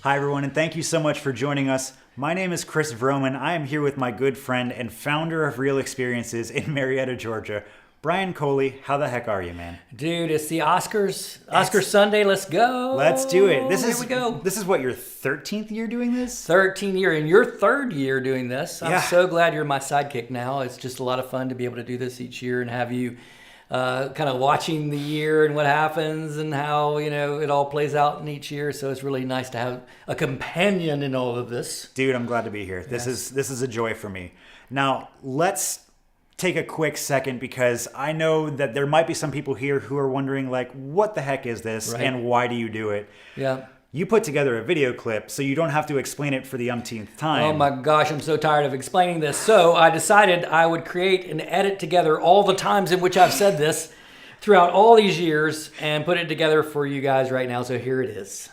Hi, everyone, and thank you so much for joining us. My name is Chris Vroman. I am here with my good friend and founder of Real Experiences in Marietta, Georgia, Bryan Coley. How the heck are you, man? Dude, it's the Oscars. Oscar Sunday. Let's go. Let's do it. Here we go. This is what, your 13th year doing this? 13 year, and your third year doing this. I'm Yeah. so glad you're my sidekick now. It's just a lot of fun to be able to do this each year and have you kind of watching the year and what happens and how, it all plays out in each year. So it's really nice to have a companion in all of this. Dude, I'm glad to be here. This is a joy for me. Now, let's take a quick second because I know that there might be some people here who are wondering, like, what the heck is this and why do you do it? Yeah. You put together a video clip so you don't have to explain it for the umpteenth time. Oh my gosh, I'm so tired of explaining this. So I decided I would create and edit together all the times in which I've said this throughout all these years and put it together for you guys right now. So here it is.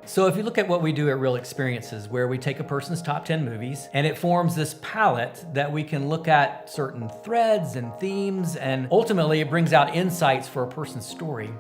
So if you look at what we do at Real Experiences, where we take a person's top 10 movies and it forms this palette that we can look at certain threads and themes, and ultimately it brings out insights for a person's story.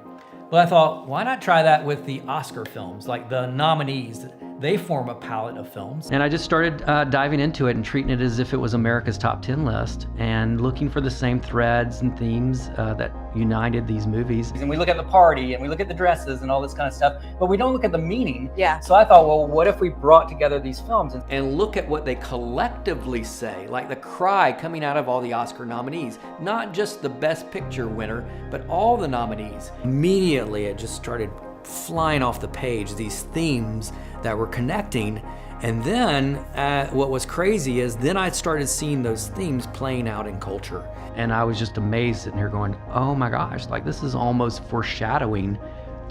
Well, I thought, why not try that with the Oscar films, like the nominees? They form a palette of films. And I just started diving into it and treating it as if it was America's top 10 list and looking for the same threads and themes that united these movies. And we look at the party and we look at the dresses and all this kind of stuff, but we don't look at the meaning. Yeah. So I thought, well, what if we brought together these films and look at what they collectively say, like the cry coming out of all the Oscar nominees, not just the Best Picture winner, but all the nominees. Immediately, it just started flying off the page, these themes that were connecting. And then what was crazy is then I started seeing those themes playing out in culture. And I was just amazed sitting here going, oh my gosh, like this is almost foreshadowing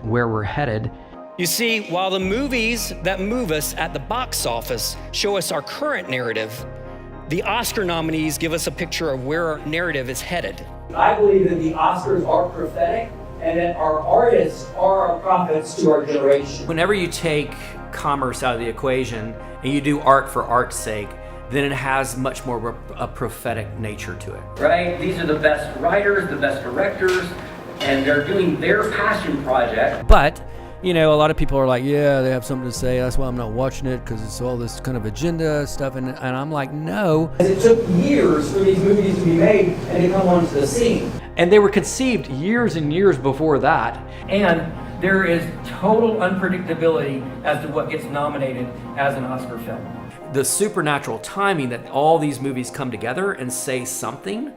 where we're headed. You see, while the movies that move us at the box office show us our current narrative, the Oscar nominees give us a picture of where our narrative is headed. I believe that the Oscars are prophetic and that our artists are our prophets to our generation. Whenever you take commerce out of the equation and you do art for art's sake, then it has much more a prophetic nature to it. Right? These are the best writers, the best directors, and they're doing their passion project. But, a lot of people are like, yeah, they have something to say. That's why I'm not watching it, because it's all this kind of agenda stuff. And I'm like, no. It took years for these movies to be made and to come onto the scene. And they were conceived years and years before that. And there is total unpredictability as to what gets nominated as an Oscar film. The supernatural timing that all these movies come together and say something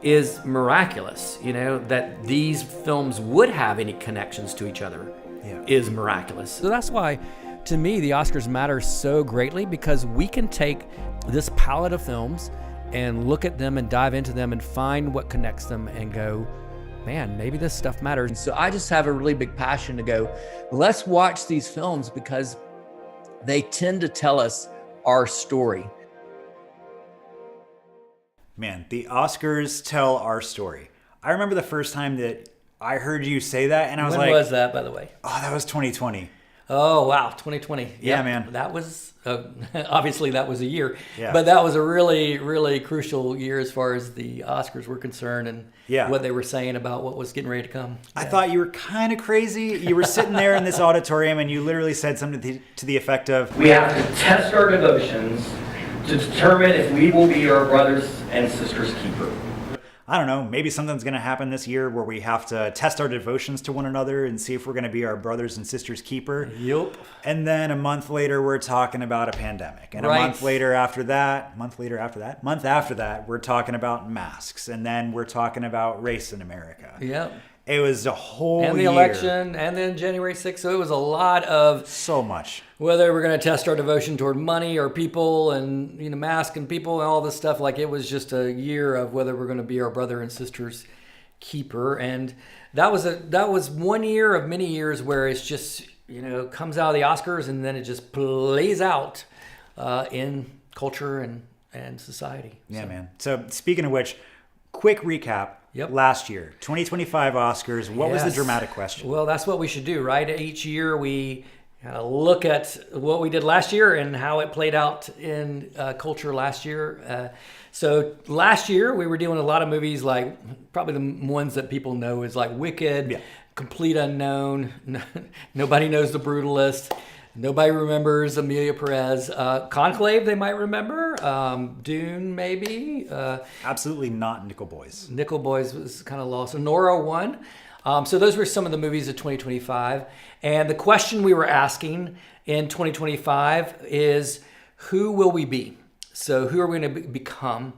is miraculous. That these films would have any connections to each other is miraculous. So that's why, to me, the Oscars matter so greatly, because we can take this palette of films and look at them and dive into them and find what connects them and go, man, maybe this stuff matters. And so I just have a really big passion to go, let's watch these films because they tend to tell us our story. Man, the Oscars tell our story. I remember the first time that I heard you say that, and I was When like... was that, by the way? Oh, that was 2020. Oh, wow, 2020. Yeah, man. That was, obviously that was a year, Yeah. but that was a really, really crucial year as far as the Oscars were concerned and what they were saying about what was getting ready to come. I thought you were kind of crazy. You were sitting there in this auditorium and you literally said something to the effect of, We have to test our devotions to determine if we will be our brothers and sisters' keeper. I don't know, maybe something's going to happen this year where we have to test our devotions to one another and see if we're going to be our brothers and sisters' keeper. Yup. And then a month later, we're talking about a pandemic. And a month after that, we're talking about masks. And then we're talking about race in America. Yep. It was a whole year. And the election, and then January 6th. So it was a lot of... So much. Whether we're going to test our devotion toward money or people and, masks and people and all this stuff. Like, it was just a year of whether we're going to be our brother and sister's keeper. And that was 1 year of many years where it's just, comes out of the Oscars and then it just plays out in culture and society. Yeah, man. So speaking of which, quick recap. Yep. Last year, 2025 Oscars, what was the dramatic question? Well, that's what we should do, right? Each year we look at what we did last year and how it played out in culture last year. So last year we were doing a lot of movies, like probably the ones that people know is like Wicked, Complete Unknown, Nobody Knows the Brutalist, nobody remembers Amelia Perez, Conclave they might remember, Dune maybe. Absolutely not Nickel Boys. Nickel Boys was kind of lost. Nora won. So those were some of the movies of 2025. And the question we were asking in 2025 is, who will we be? So who are we going to become?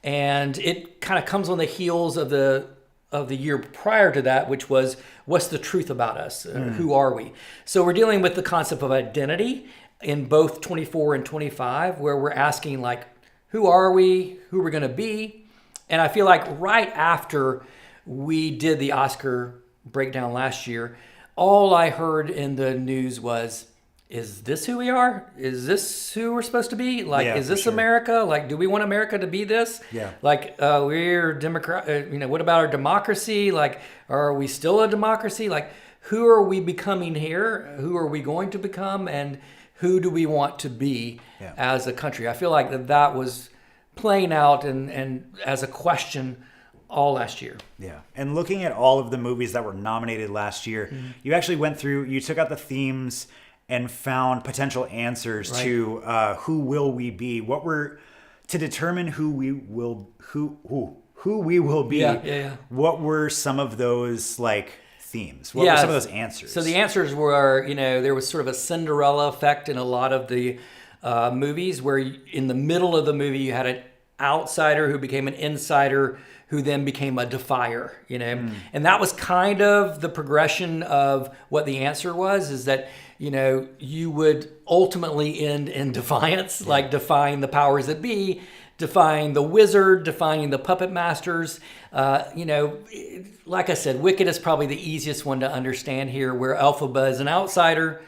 And it kind of comes on the heels of the year prior to that, which was, what's the truth about us? Who are we? So we're dealing with the concept of identity in both 24 and 25, where we're asking, like, who are we? Who are we going to be? And I feel like right after we did the Oscar breakdown last year, all I heard in the news was, is this who we are? Is this who we're supposed to be? Like, is this America? Like, do we want America to be this? Yeah. Like, we're Democrat. What about our democracy? Like, are we still a democracy? Like, who are we becoming here? Who are we going to become? And who do we want to be as a country? I feel like that was playing out and as a question all last year. Yeah. And looking at all of the movies that were nominated last year, you actually went through, you took out the themes and found potential answers to who will we be? What were, to determine who we will be. What were some of those like themes? What were some of those answers? So the answers were, there was sort of a Cinderella effect in a lot of the movies, where in the middle of the movie you had an outsider who became an insider, who then became a defier, And that was kind of the progression of what the answer was, is that, you would ultimately end in defiance, like defying the powers that be, defying the wizard, defying the puppet masters. Like I said, Wicked is probably the easiest one to understand here, where Elphaba is an outsider.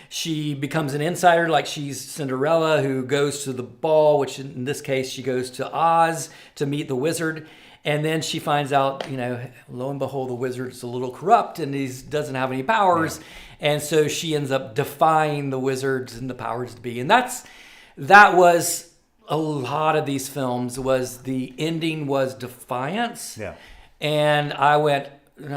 She becomes an insider, like she's Cinderella, who goes to the ball, which in this case, she goes to Oz to meet the wizard. And then she finds out, lo and behold, the wizard's a little corrupt and he doesn't have any powers. Yeah. And so she ends up defying the wizards and the powers to be. And that was a lot of these films, was the ending was defiance. Yeah. And I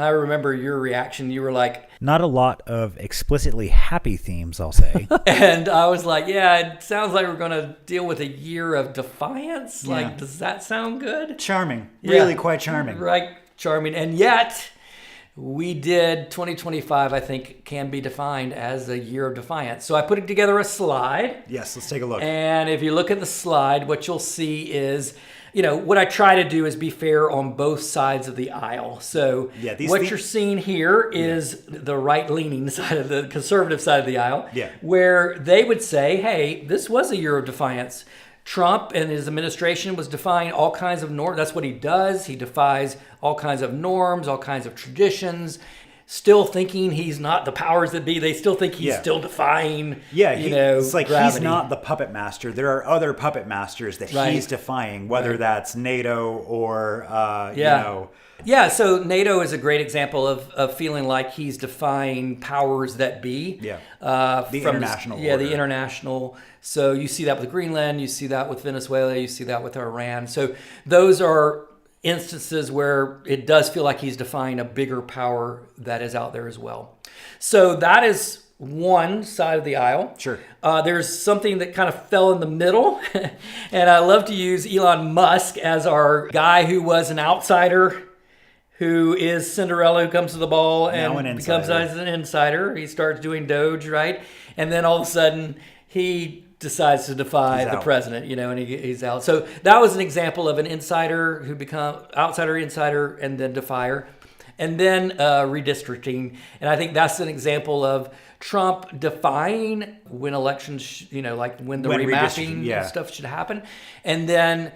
remember your reaction. You were like, not a lot of explicitly happy themes, I'll say. And I was like, yeah, it sounds like we're going to deal with a year of defiance. Yeah. Like, does that sound good? Charming. Really quite charming. Right. Charming. And yet we did 2025, I think, can be defined as a year of defiance. So I put together a slide. Yes, let's take a look. And if you look at the slide, what you'll see is, what I try to do is be fair on both sides of the aisle. So what you're seeing here is the right-leaning side of the conservative side of the aisle, where they would say, hey, this was a year of defiance. Trump and his administration was defying all kinds of norms. That's what he does. He defies all kinds of norms, all kinds of traditions, still thinking he's not the powers that be. They still think he's still defying, it's like gravity. He's not the puppet master. There are other puppet masters that he's defying, whether that's NATO or, Yeah, so NATO is a great example of feeling like he's defying powers that be. Yeah, the international order. The international. So you see that with Greenland, you see that with Venezuela, you see that with Iran. So those are instances where it does feel like he's defying a bigger power that is out there as well. So that is one side of the aisle. Sure. There's something that kind of fell in the middle. And I love to use Elon Musk as our guy who was an outsider, who is Cinderella, who comes to the ball and becomes an insider. He starts doing Doge, right? And then all of a sudden he decides to defy the president, and he's out. So that was an example of an insider who become outsider, insider, and then defier. And then redistricting. And I think that's an example of Trump defying when elections, like when the remapping stuff should happen. And then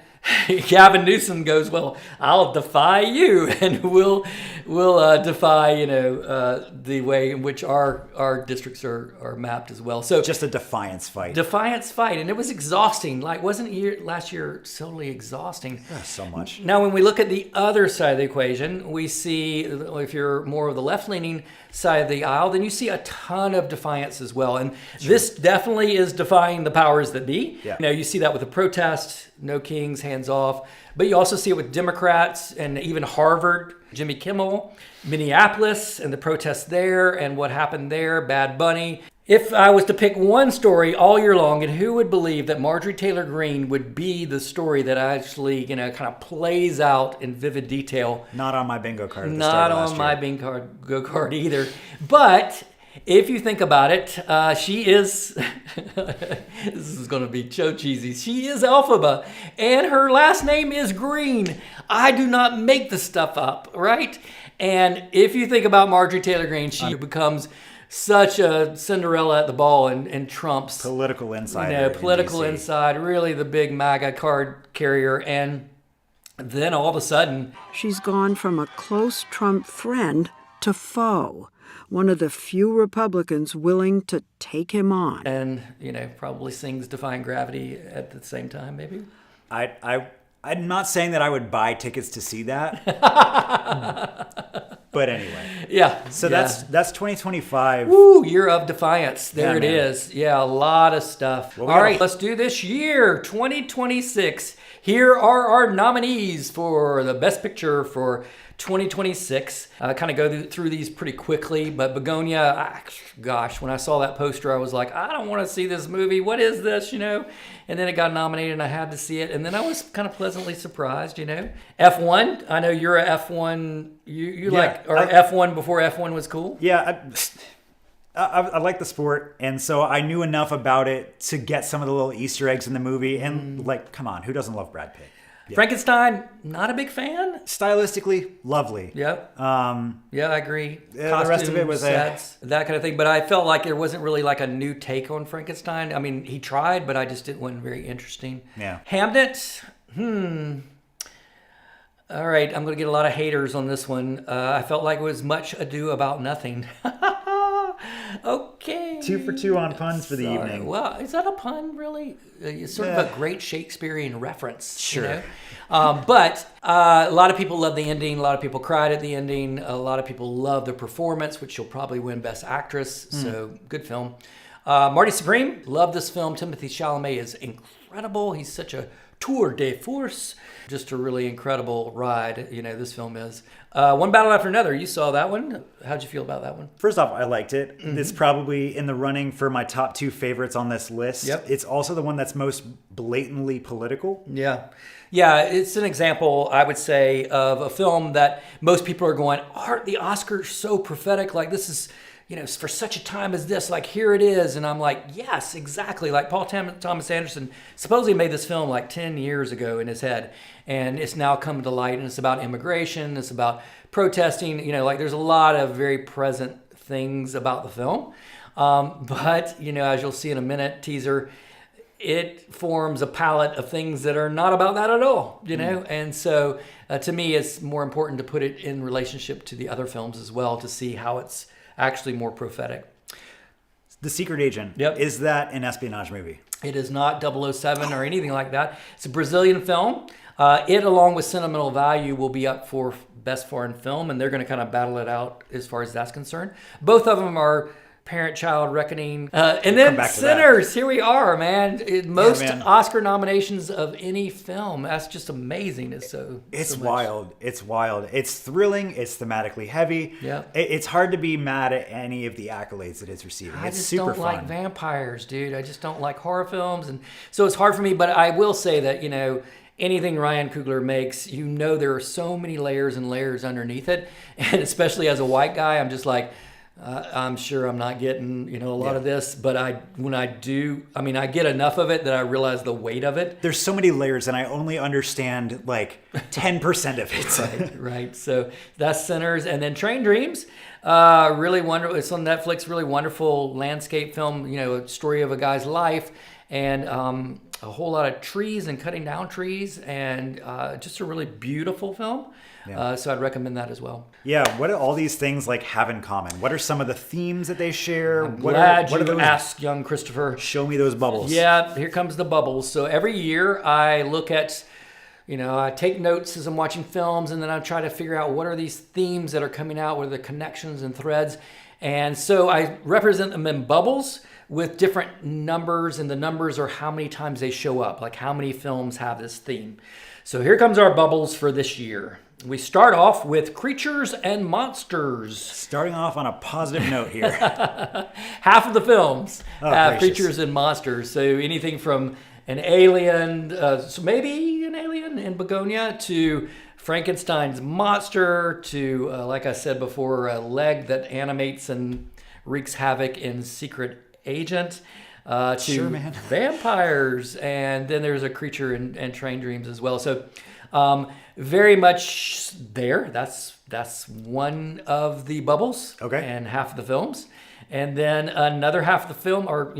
Gavin Newsom goes, well, I'll defy you, and we'll defy the way in which our districts are mapped as well. So just a defiance fight. And it was exhausting. Like, wasn't last year solely exhausting? So much. Now, when we look at the other side of the equation, we see, if you're more of the left-leaning side of the aisle, then you see a ton of defiance as well. And this definitely is defying the powers that be. Yeah. You see that with the protest, no kings, hands off. But you also see it with Democrats and even Harvard, Jimmy Kimmel, Minneapolis and the protests there and what happened there, Bad Bunny. If I was to pick one story all year long, and who would believe that Marjorie Taylor Greene would be the story that actually, kind of plays out in vivid detail? Not on my bingo card. Not on my bingo card either. But if you think about it, she is, this is going to be so cheesy, she is Elphaba, and her last name is Green. I do not make the stuff up, right? And if you think about Marjorie Taylor Greene, she becomes such a Cinderella at the ball and Trump's political insider. Political inside, really the big MAGA card carrier. And then all of a sudden, she's gone from a close Trump friend to foe, one of the few Republicans willing to take him on. And, probably sings Defying Gravity at the same time, maybe. I'm not saying that I would buy tickets to see that. But anyway. Yeah. So that's 2025. Woo, year of defiance. There it man. is. Yeah, a lot of stuff. All right, let's do this year, 2026. Here are our nominees for the Best Picture for 2026. Kind of go through these pretty quickly, but Begonia, gosh, when I saw that poster, I was like, I don't want to see this movie. What is this, And then it got nominated, and I had to see it. And then I was kind of pleasantly surprised, F1, I know you're a F1, F1 before F1 was cool? Yeah, I like the sport, and so I knew enough about it to get some of the little Easter eggs in the movie. And, come on, who doesn't love Brad Pitt? Yeah. Frankenstein, not a big fan. Stylistically, lovely. Yep. Yeah, I agree. The rest of it was sets, that kind of thing. But I felt like there wasn't really like a new take on Frankenstein. I mean, he tried, but I just wasn't very interesting. Yeah. Hamnet. All right, I'm going to get a lot of haters on this one. I felt like it was Much Ado About Nothing. Okay. 2 for 2 on puns for the evening. Well, is that a pun, really? It's sort of a great Shakespearean reference. Sure. But a lot of people love the ending. A lot of people cried at the ending. A lot of people love the performance, which she'll probably win Best Actress. So, good film. Marty Supreme, love this film. Timothée Chalamet is incredible. He's such a tour de force. Just a really incredible ride, this film is. One Battle After Another, you saw that one. How'd you feel about that one? First off, I liked it. Mm-hmm. It's probably in the running for my top 2 favorites on this list. Yep. It's also the one that's most blatantly political. Yeah. Yeah, it's an example, I would say, of a film that most people are going, aren't the Oscars so prophetic? Like, this is, for such a time as this, like, here it is. And I'm like, yes, exactly. Like, Paul Thomas Anderson supposedly made this film like 10 years ago in his head. And it's now come to light, and it's about immigration. It's about protesting. There's a lot of very present things about the film. But, as you'll see in a minute, teaser, it forms a palette of things that are not about that at all, And so, to me, it's more important to put it in relationship to the other films as well to see how it's actually more prophetic. The Secret Agent. Yep. Is that an espionage movie? It is not 007 or anything like that. It's a Brazilian film. It, along with Sentimental Value, will be up for Best Foreign Film, and they're going to kind of battle it out as far as that's concerned. Both of them are parent-child reckoning. And then Sinners. Here we are, man. Most Oscar nominations of any film. That's just amazing. It's wild. It's wild. It's thrilling. It's thematically heavy. Yeah. It's hard to be mad at any of the accolades that it's receiving. I it's just super don't fun. like vampires, dude. I just don't like horror films. And so it's hard for me. But I will say that, anything Ryan Coogler makes, there are so many layers and layers underneath it. And especially as a white guy, I'm just like, I'm sure I'm not getting, a lot of this, but when I do, I get enough of it that I realize the weight of it. There's so many layers, and I only understand 10% of it. Right. So that's Sinners, and then Train Dreams, really wonderful. It's on Netflix. Really wonderful landscape film. A story of a guy's life, and a whole lot of trees and cutting down trees, and just a really beautiful film. Yeah. So I'd recommend that as well. Yeah, what do all these things like have in common? What are some of the themes that they share? I'm glad you asked, young Christopher. Show me those bubbles. Yeah, here comes the bubbles. So every year I look at, I take notes as I'm watching films, and then I try to figure out what are these themes that are coming out, what are the connections and threads. And so I represent them in bubbles with different numbers, and the numbers are how many times they show up, like how many films have this theme. So here comes our bubbles for this year. We start off with creatures and monsters. Starting off on a positive note here. Half of the films have gracious. creatures and monsters. So anything from an alien, so maybe an alien in Begonia, to Frankenstein's monster, to, like I said before, a leg that animates and wreaks havoc in Secret Agent, to vampires, and then there's a creature in Train Dreams as well. So very much there. That's one of the bubbles, and half of the films. And then another half of the film, or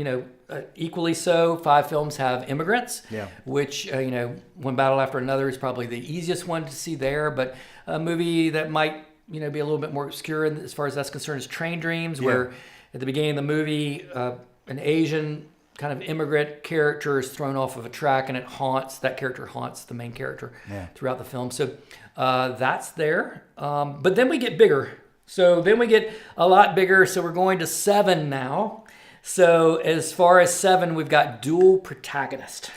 equally so, 5 films have immigrants, which One Battle After Another is probably the easiest one to see there. But a movie that might be a little bit more obscure as far as that's concerned is Train Dreams, where at the beginning of the movie, an Asian kind of immigrant character is thrown off of a track, and that character haunts the main character throughout the film. So that's there. But then we get bigger. So then we get a lot bigger. So we're going to 7 now. So as far as 7, we've got dual protagonist.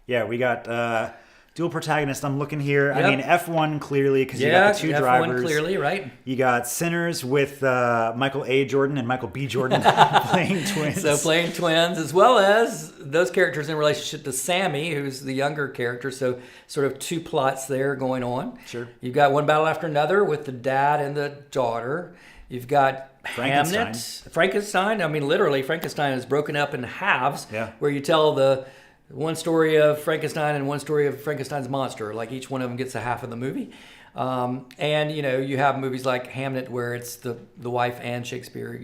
Yeah, we got dual protagonist. I'm looking here. Yep. I mean, F1 clearly, because you got the 2 drivers. F1 clearly, right. You got Sinners with Michael A. Jordan and Michael B. Jordan playing twins. So playing twins, as well as those characters in relationship to Sammy, who's the younger character. So sort of 2 plots there going on. Sure. You've got One Battle After Another with the dad and the daughter. You've got Frankenstein. I mean, literally, Frankenstein is broken up in halves, where you tell the one story of Frankenstein and one story of Frankenstein's monster. Like each one of them gets a half of the movie. And, you have movies like Hamlet where it's the wife and Shakespeare,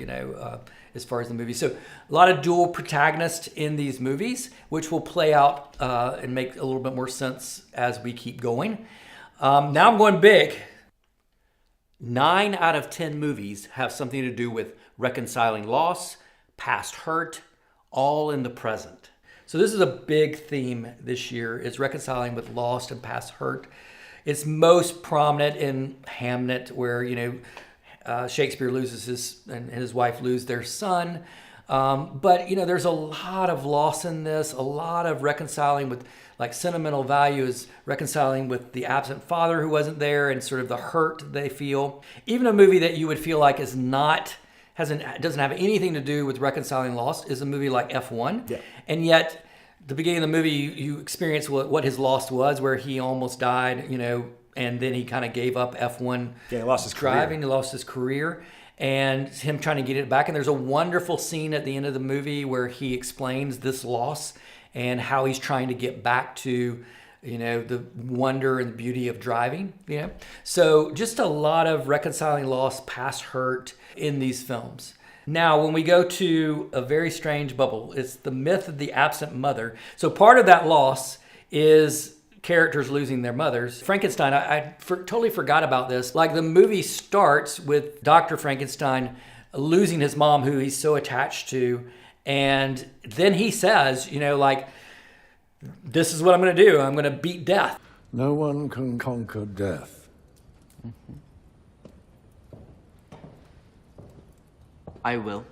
as far as the movie. So a lot of dual protagonists in these movies, which will play out and make a little bit more sense as we keep going. Now I'm going big. 9 out of 10 movies have something to do with reconciling loss, past hurt, all in the present. So this is a big theme this year, is reconciling with loss and past hurt. It's most prominent in Hamlet, where, Shakespeare loses his wife lose their son. But, there's a lot of loss in this, a lot of reconciling with, like, sentimental values, reconciling with the absent father who wasn't there, and sort of the hurt they feel. Even a movie that you would feel like doesn't have anything to do with reconciling loss is a movie like F1. Yeah. And yet, the beginning of the movie, you experience what his loss was, where he almost died, and then he kind of gave up F1 he lost his driving. career. He lost his career, and him trying to get it back. And there's a wonderful scene at the end of the movie where he explains this loss and how he's trying to get back to, the wonder and the beauty of driving. So just a lot of reconciling loss, past hurt in these films. Now, when we go to a very strange bubble, it's the myth of the absent mother. So part of that loss is characters losing their mothers. Frankenstein, I totally forgot about this. Like, the movie starts with Dr. Frankenstein losing his mom, who he's so attached to. And then he says, this is what I'm going to do. I'm going to beat death. No one can conquer death. Mm-hmm. I will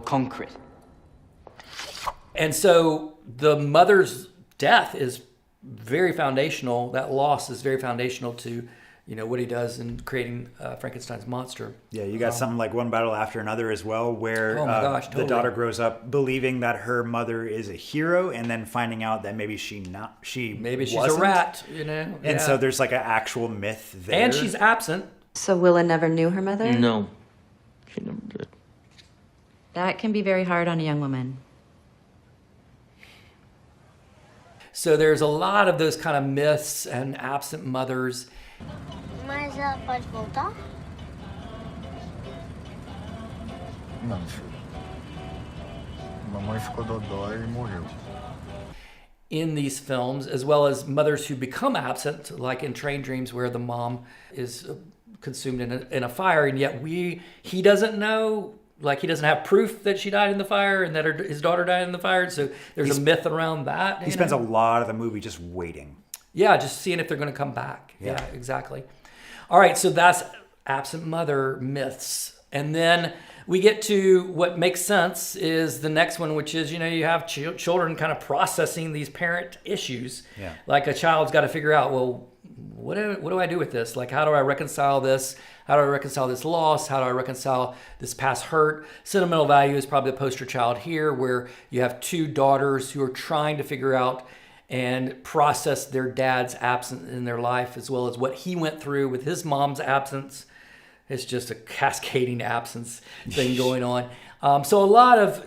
conquer it. And so the mother's death is very foundational. That loss is very foundational to, what he does in creating Frankenstein's monster. Yeah, you got something like One Battle After Another as well, where totally. The daughter grows up believing that her mother is a hero, and then finding out that maybe she's a rat, And so there's like an actual myth there. And she's absent. So Willa never knew her mother? No, she never did. That can be very hard on a young woman. So there's a lot of those kind of myths and absent mothers. Mas ela pode voltar? Não, filho. Mamãe ficou dodói e morreu. in these films, as well as mothers who become absent, like in Train Dreams, where the mom is consumed in a fire, and yet he doesn't know, like he doesn't have proof that she died in the fire and that his daughter died in the fire. So there's a myth around that. He spends a lot of the movie just waiting. Yeah, just seeing if they're going to come back. Yeah, exactly. All right, so that's absent mother myths. And then we get to what makes sense is the next one, which is, you have children kind of processing these parent issues. Yeah. Like a child's got to figure out, well, what do I do with this? Like, how do I reconcile this? How do I reconcile this loss? How do I reconcile this past hurt? Sentimental Value is probably the poster child here, where you have two daughters who are trying to figure out and process their dad's absence in their life, as well as what he went through with his mom's absence. It's just a cascading absence thing going on. So a lot of,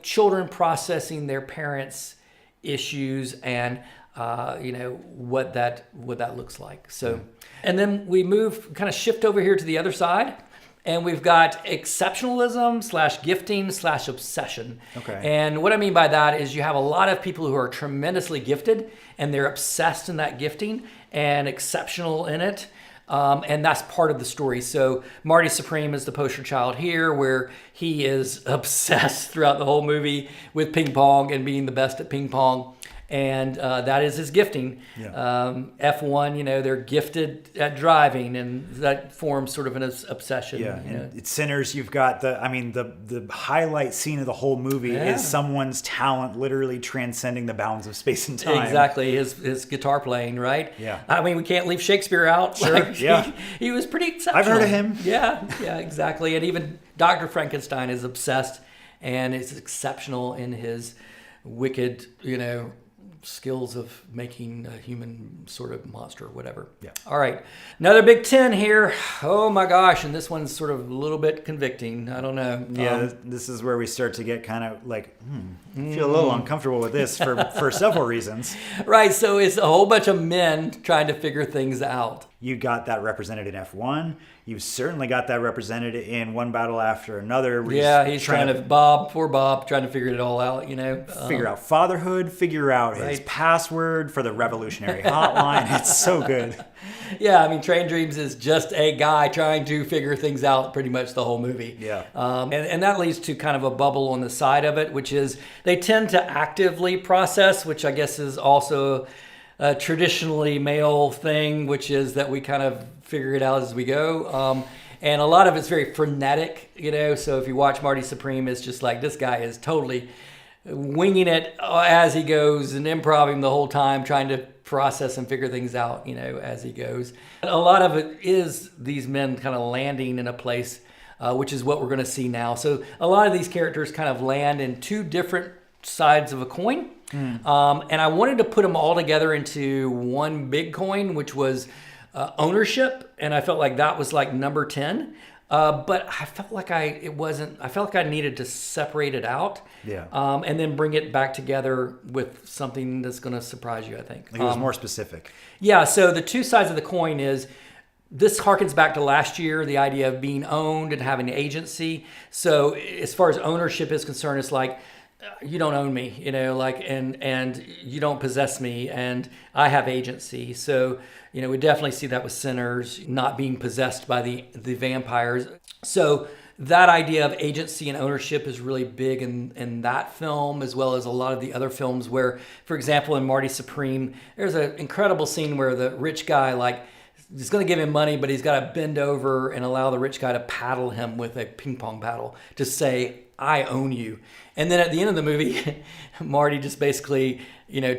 children processing their parents' issues and, what that looks like. So, and then we kind of shift over here to the other side. And we've got exceptionalism / gifting / obsession. Okay. And what I mean by that is you have a lot of people who are tremendously gifted and they're obsessed in that gifting and exceptional in it. And that's part of the story. So Marty Supreme is the poster child here, where he is obsessed throughout the whole movie with ping pong and being the best at ping pong. And that is his gifting. Yeah. F1, they're gifted at driving, and that forms sort of an obsession. Yeah, it's Sinners. You've got the highlight scene of the whole movie is someone's talent literally transcending the bounds of space and time. Exactly, his guitar playing, right? Yeah. I mean, we can't leave Shakespeare out. Sure. He was pretty exceptional. I've heard of him. Yeah, exactly. And even Dr. Frankenstein is obsessed and is exceptional in his wicked, skills of making a human sort of monster or whatever. Yeah. All right. Another Big 10 here. Oh my gosh. And this one's sort of a little bit convicting. I don't know. Yeah, this is where we start to get kind of like, feel a little uncomfortable with this for several reasons. Right. So it's a whole bunch of men trying to figure things out. You got that represented in F1. You've certainly got that represented in One Battle After Another. He's trying to poor Bob, trying to figure it all out, Figure out fatherhood, figure out his password for the revolutionary hotline. It's so good. Yeah, I mean, Train Dreams is just a guy trying to figure things out pretty much the whole movie. Yeah. And that leads to kind of a bubble on the side of it, which is they tend to actively process, which I guess is also a traditionally male thing, which is that we kind of figure it out as we go. And a lot of it's very frenetic, so if you watch Marty Supreme, it's just like this guy is totally winging it as he goes and improvising the whole time, trying to process and figure things out, as he goes. A lot of it is these men kind of landing in a place, which is what we're going to see now. So a lot of these characters kind of land in two different sides of a coin. And I wanted to put them all together into one big coin, which was ownership. And I felt like that was like number 10. But I felt like I needed to separate it out. Yeah. And then bring it back together with something that's going to surprise you, I think. Like it was more specific. Yeah. So the two sides of the coin is, this harkens back to last year, the idea of being owned and having agency. So as far as ownership is concerned, it's like, you don't own me, and you don't possess me, and I have agency. So, we definitely see that with Sinners, not being possessed by the vampires. So that idea of agency and ownership is really big in that film, as well as a lot of the other films where, for example, in Marty Supreme, there's an incredible scene where the rich guy, he's going to give him money, but he's got to bend over and allow the rich guy to paddle him with a ping pong paddle to say, I own you. And then at the end of the movie, Marty just basically,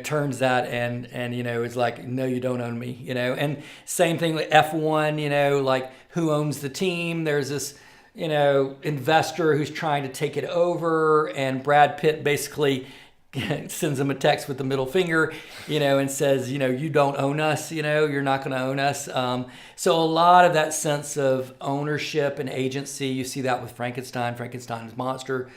turns that and is like, no, you don't own me, And same thing with F1, who owns the team? There's this, investor who's trying to take it over, and Brad Pitt basically sends him a text with the middle finger, and says, you don't own us, you're not going to own us. So a lot of that sense of ownership and agency, you see that with Frankenstein's monster,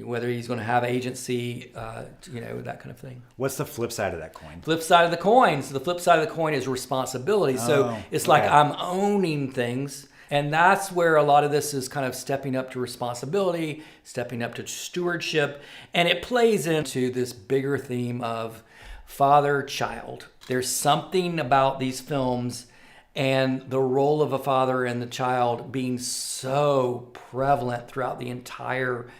whether he's going to have agency, that kind of thing. What's the flip side of that coin? Flip side of the coin. So the flip side of the coin is responsibility. So it's like I'm owning things. And that's where a lot of this is kind of stepping up to responsibility, stepping up to stewardship. And it plays into this bigger theme of father-child. There's something about these films and the role of a father and the child being so prevalent throughout the entire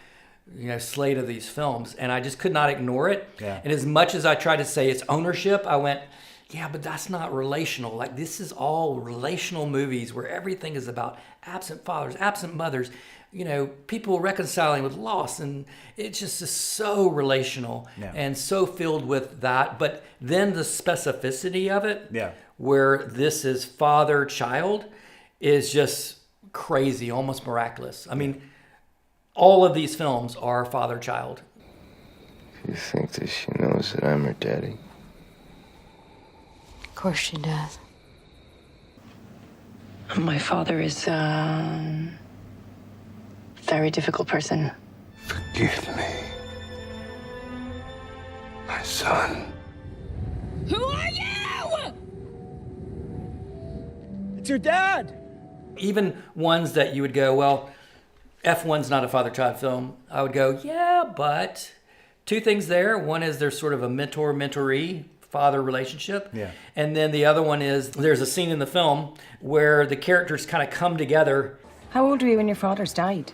slate of these films, and I just could not ignore it. Yeah. And as much as I tried to say it's ownership, I went, yeah, but that's not relational. Like, this is all relational movies where everything is about absent fathers, absent mothers, people reconciling with loss, and it's just so relational and so filled with that. But then the specificity of it, where this is father-child, is just crazy, almost miraculous. I mean, all of these films are father-child. You think that she knows that I'm her daddy? Of course she does. My father is a very difficult person. Forgive me, my son. Who are you? It's your dad! Even ones that you would go, well, F1's not a father-child film. I would go, yeah, but two things there. One is there's sort of a mentor-mentoree father relationship. Yeah. And then the other one is there's a scene in the film where the characters kind of come together. How old were you when your fathers died?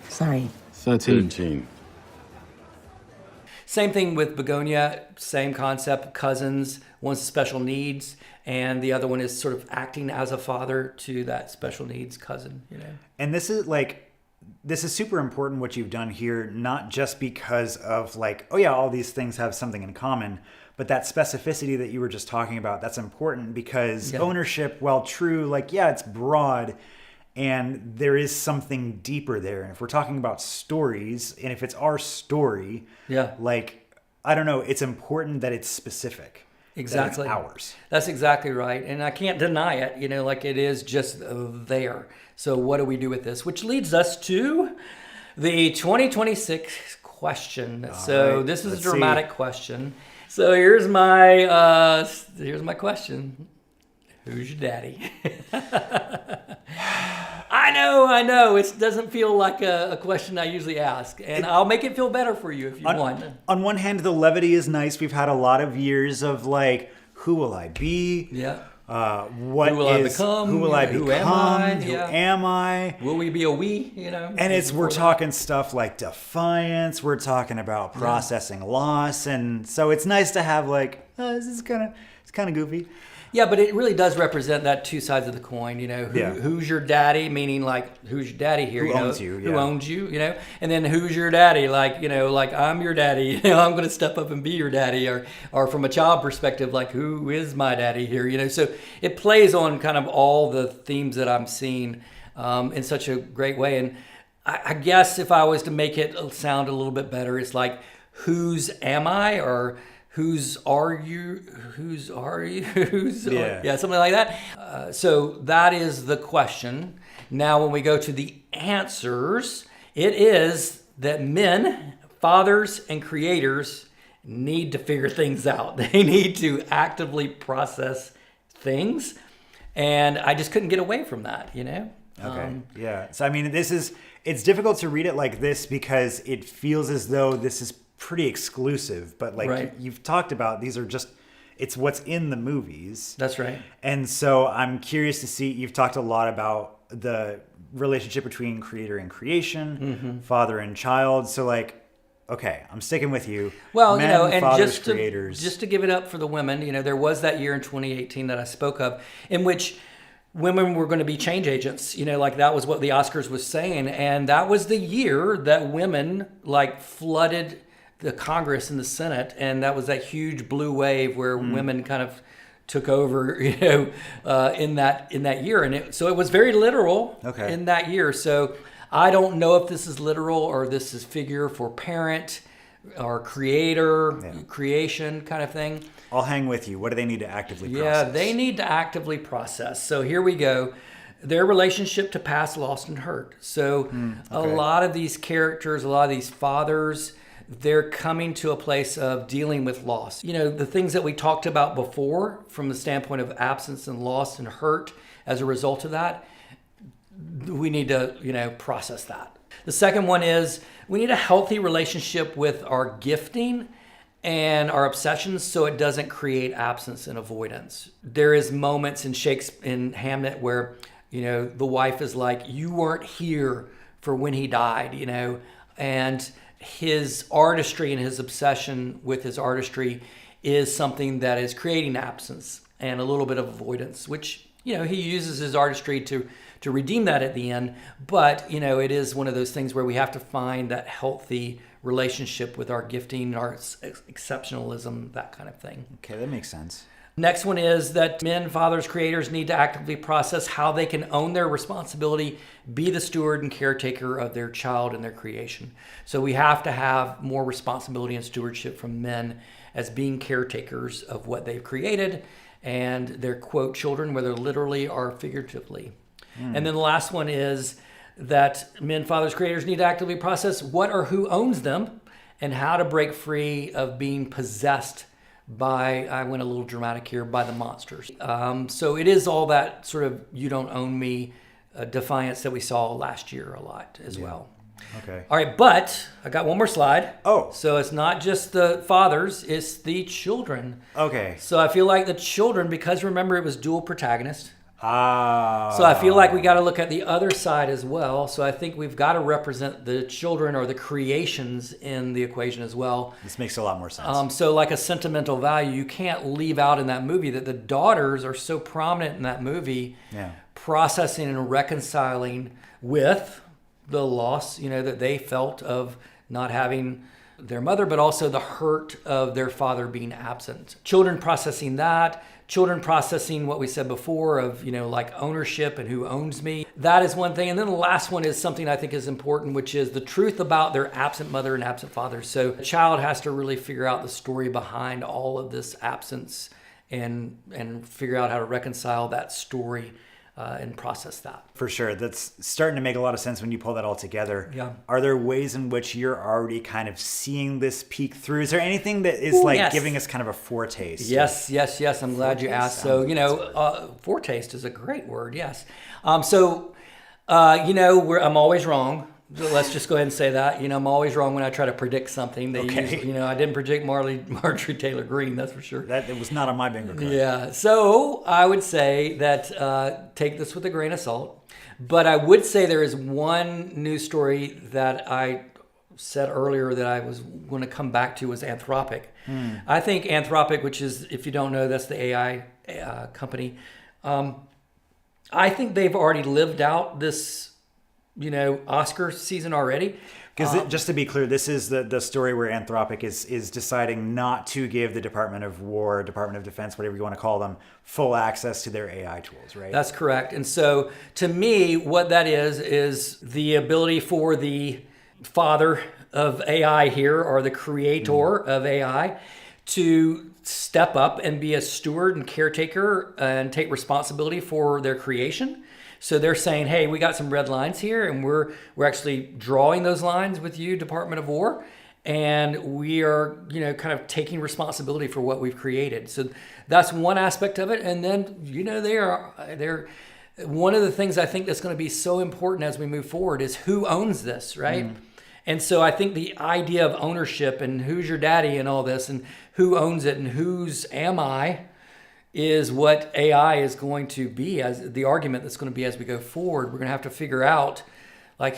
Sorry. 13. Same thing with Begonia, same concept, cousins, one's special needs, and the other one is sort of acting as a father to that special needs cousin, And this is super important what you've done here, not just because of all these things have something in common, but that specificity that you were just talking about, that's important because ownership, while true, it's broad, and there is something deeper there. And if we're talking about stories, and if it's our story, I don't know, it's important that it's specific. Exactly. That it's ours. That's exactly right. And I can't deny it, it is just there. So what do we do with this? Which leads us to the 2026 question. So this is a dramatic question. So here's my question. Who's your daddy? I know. It doesn't feel like a question I usually ask. And I'll make it feel better for you if you want. On one hand, the levity is nice. We've had a lot of years of who will I be? Yeah. Who will I become? Who will I become? Who am I? Will we be a we? And we're talking stuff like defiance. We're talking about processing loss, and so it's nice to have this is kind of goofy. Yeah, but it really does represent that two sides of the coin. Who's your daddy? Meaning who's your daddy here? Who owns you? Who owns you? And then who's your daddy? I'm your daddy. I'm going to step up and be your daddy. Or from a child perspective, who is my daddy here? So it plays on kind of all the themes that I'm seeing in such a great way. And I guess if I was to make it sound a little bit better, it's whose am I? Or whose are you? Whose are you? Something like that. So that is the question. Now, when we go to the answers, it is that men, fathers, and creators need to figure things out. They need to actively process things, and I just couldn't get away from that. Okay. So I mean, it's difficult to read it like this because it feels as though this is pretty exclusive, but you've talked about, these are just, it's what's in the movies. That's right. And so I'm curious to see, you've talked a lot about the relationship between creator and creation, father and child. So okay, I'm sticking with you. Well, Men, and fathers, creators. just to give it up for the women, there was that year in 2018 that I spoke of in which women were going to be change agents, that was what the Oscars was saying. And that was the year that women flooded the Congress and the Senate, and that was that huge blue wave where women kind of took over, in that year, and so it was very literal in that year. So I don't know if this is literal or this is figure for parent or creator, creation kind of thing. I'll hang with you. What do they need to actively process? Yeah, they need to actively process. So here we go. Their relationship to past loss and hurt. So a lot of these characters, a lot of these fathers, they're coming to a place of dealing with loss. The things that we talked about before from the standpoint of absence and loss and hurt as a result of that, we need to, process that. The second one is we need a healthy relationship with our gifting and our obsessions so it doesn't create absence and avoidance. There is moments in Shakespeare, in Hamlet, where, the wife is like, you weren't here for when he died, and his artistry and his obsession with his artistry is something that is creating absence and a little bit of avoidance, which, he uses his artistry to redeem that at the end. But, it is one of those things where we have to find that healthy relationship with our gifting, our exceptionalism, that kind of thing. Okay, that makes sense. Next one is that men, fathers, creators need to actively process how they can own their responsibility, be the steward and caretaker of their child and their creation. So we have to have more responsibility and stewardship from men as being caretakers of what they've created and their, quote, children, whether literally or figuratively. And then the last one is that men, fathers, creators need to actively process what or who owns them and how to break free of being possessed by, I went a little dramatic here, by the monsters. So it is all that sort of you don't own me defiance that we saw last year a lot as well. Okay. All right, but I got one more slide. Oh. So it's not just the fathers, it's the children. Okay. So I feel like the children, because remember it was dual protagonist. So I feel like we got to look at the other side as well. So I think we've got to represent the children or the creations in the equation as well. This makes a lot more sense. So like a sentimental value, you can't leave out in that movie that the daughters are so prominent in that movie, processing and reconciling with the loss, that they felt of not having their mother, but also the hurt of their father being absent. Children processing that. Children processing what we said before of, like ownership and who owns me. That is one thing. And then the last one is something I think is important, which is the truth about their absent mother and absent father. So the child has to really figure out the story behind all of this absence and figure out how to reconcile that story and process that. For sure. That's starting to make a lot of sense when you pull that all together. Yeah. Are there ways in which you're already kind of seeing this peek through? Is there anything that is giving us kind of a foretaste? Yes. I'm glad you asked. So, foretaste is a great word. Yes. I'm always wrong. Let's just go ahead and say that. I'm always wrong when I try to predict something. I didn't predict Marjorie Taylor Greene, that's for sure. That it was not on my bingo card. Yeah. So I would say that take this with a grain of salt. But I would say there is one news story that I said earlier that I was going to come back to was Anthropic. I think Anthropic, which is, if you don't know, that's the AI company. I think they've already lived out this Oscar season already. Because just to be clear, this is the story where Anthropic is deciding not to give the Department of War, Department of Defense, whatever you want to call them, full access to their AI tools, right? That's correct. And so to me, what that is the ability for the father of AI here, or the creator of AI, to step up and be a steward and caretaker and take responsibility for their creation. So they're saying, hey, we got some red lines here, and we're actually drawing those lines with you, Department of War, and we are, kind of taking responsibility for what we've created. So that's one aspect of it. And then, they're one of the things I think that's going to be so important as we move forward is who owns this, right? And so I think the idea of ownership and who's your daddy and all this and who owns it and whose am I is what AI is going to be, as the argument that's going to be as we go forward. We're going to have to figure out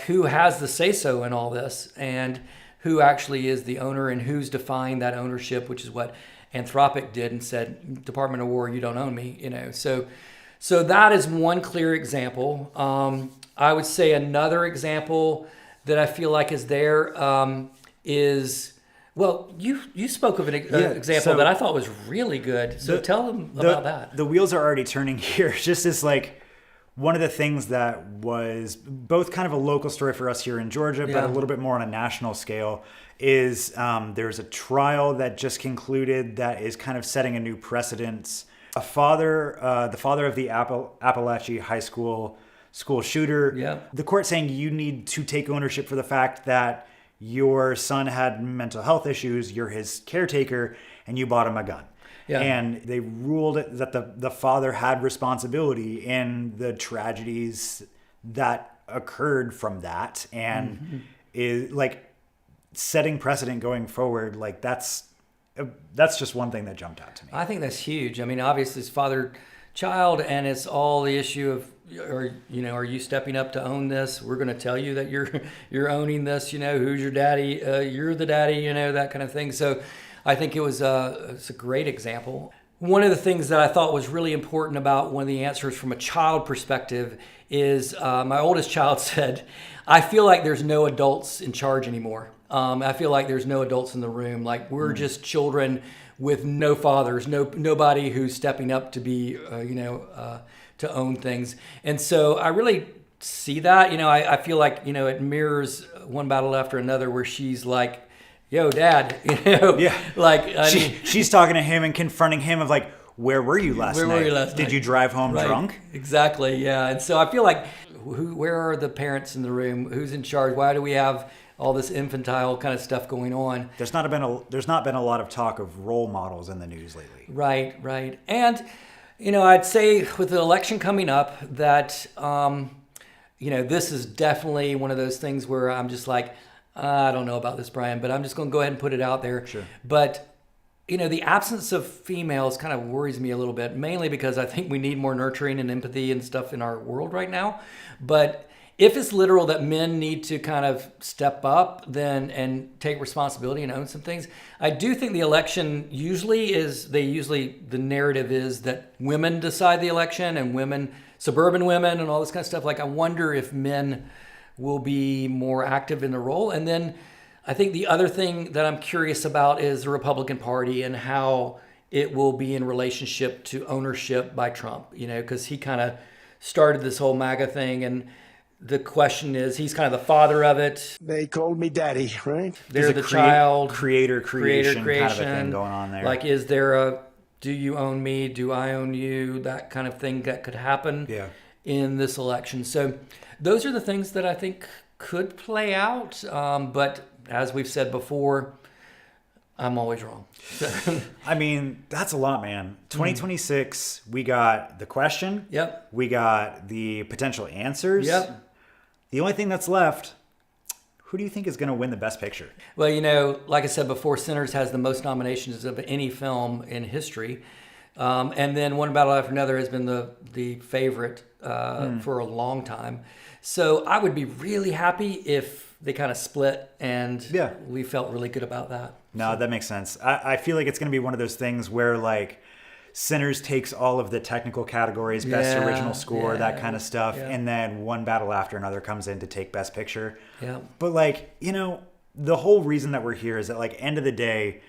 who has the say-so in all this and who actually is the owner and who's defying that ownership, which is what Anthropic did and said, Department of War, you don't own me, So that is one clear example. I would say another example that I feel like is there is... Well, you spoke of an example that I thought was really good. So tell them about that. The wheels are already turning here. Just as one of the things that was both kind of a local story for us here in Georgia, but a little bit more on a national scale, is there's a trial that just concluded that is kind of setting a new precedent. The father of the Appalachia High School shooter, the court saying you need to take ownership for the fact that your son had mental health issues, you're his caretaker, and you bought him a gun. Yeah. And they ruled that the father had responsibility in the tragedies that occurred from that and is like setting precedent going forward. Like that's just one thing that jumped out to me. I think that's huge. I mean, obviously it's father-child, and it's all the issue of, are you stepping up to own this? We're going to tell you that you're owning this. Who's your daddy? You're the daddy. That kind of thing. So, I think it's a great example. One of the things that I thought was really important about one of the answers from a child perspective is my oldest child said, "I feel like there's no adults in charge anymore. I feel like there's no adults in the room. Like we're just children with no fathers, nobody who's stepping up to be, to own things." And so I really see that. I feel like it mirrors One Battle After Another, where she's like, "Yo, Dad," yeah, like she's talking to him and confronting him of like, "Where were you last night? Did you drive home drunk?" Exactly, yeah. And so I feel like, where are the parents in the room? Who's in charge? Why do we have all this infantile kind of stuff going on? There's not been a lot of talk of role models in the news lately. Right. And I'd say with the election coming up that this is definitely one of those things where I'm just like, I don't know about this, Bryan, but I'm just going to go ahead and put it out there. Sure. But, the absence of females kind of worries me a little bit, mainly because I think we need more nurturing and empathy and stuff in our world right now. But if it's literal that men need to kind of step up and take responsibility and own some things, I do think the election the narrative is that women decide the election, and suburban women and all this kind of stuff. Like, I wonder if men will be more active in the role. And then I think the other thing that I'm curious about is the Republican Party and how it will be in relationship to ownership by Trump, because he kind of started this whole MAGA thing. And the question is, he's kind of the father of it. They called me daddy, right? They're the child. Creation kind of a thing going on there. Like, is there do you own me? Do I own you? That kind of thing that could happen in this election. So those are the things that I think could play out. But as we've said before, I'm always wrong. I mean, that's a lot, man. 2026, we got the question. Yep. We got the potential answers. Yep. The only thing that's left, who do you think is going to win the Best Picture? Well, like I said before, Sinners has the most nominations of any film in history. And then One Battle After Another has been the favorite for a long time. So I would be really happy if they kind of split, and we felt really good about that. No, that makes sense. I feel like it's going to be one of those things where like Sinners takes all of the technical categories, best original score, that kind of stuff, and then One Battle After Another comes in to take Best Picture. Yeah. But like, the whole reason that we're here is that like end of the day,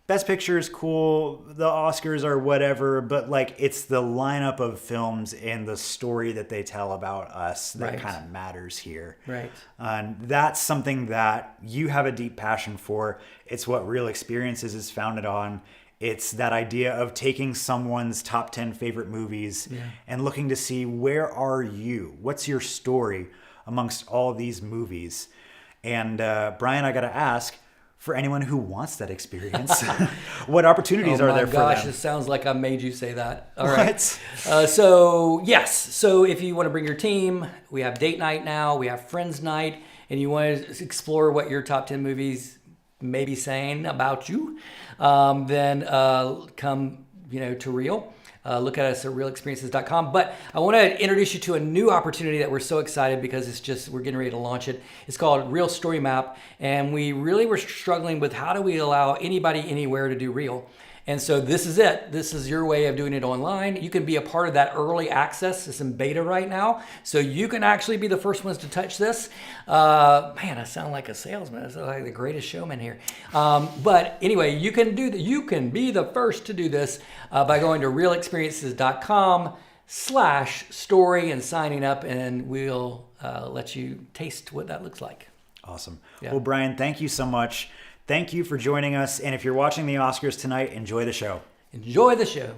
Best Picture is cool, the Oscars are whatever, but like it's the lineup of films and the story that they tell about us that kind of matters here. Right. And that's something that you have a deep passion for. It's what Real Experiences is founded on. It's that idea of taking someone's top 10 favorite movies and looking to see, where are you? What's your story amongst all these movies? And Bryan, I got to ask, for anyone who wants that experience, what opportunities are there for them? Oh my gosh, it sounds like I made you say that. All right. So if you want to bring your team, we have date night now, we have friends night, and you want to explore what your top 10 movies may be saying about you, then come to Real. Look at us at realexperiences.com. But I want to introduce you to a new opportunity that we're so excited because we're getting ready to launch it. It's called Real Story Map. And we really were struggling with how do we allow anybody anywhere to do Real. And so this is it. This is your way of doing it online. You can be a part of that early access. It's in beta right now. So you can actually be the first ones to touch this. Man, I sound like a salesman. I sound like the greatest showman here. But anyway, you can be the first to do this by going to realexperiences.com/story and signing up, and we'll let you taste what that looks like. Awesome. Yeah. Well, Bryan, thank you so much. Thank you for joining us. And if you're watching the Oscars tonight, enjoy the show. Enjoy the show.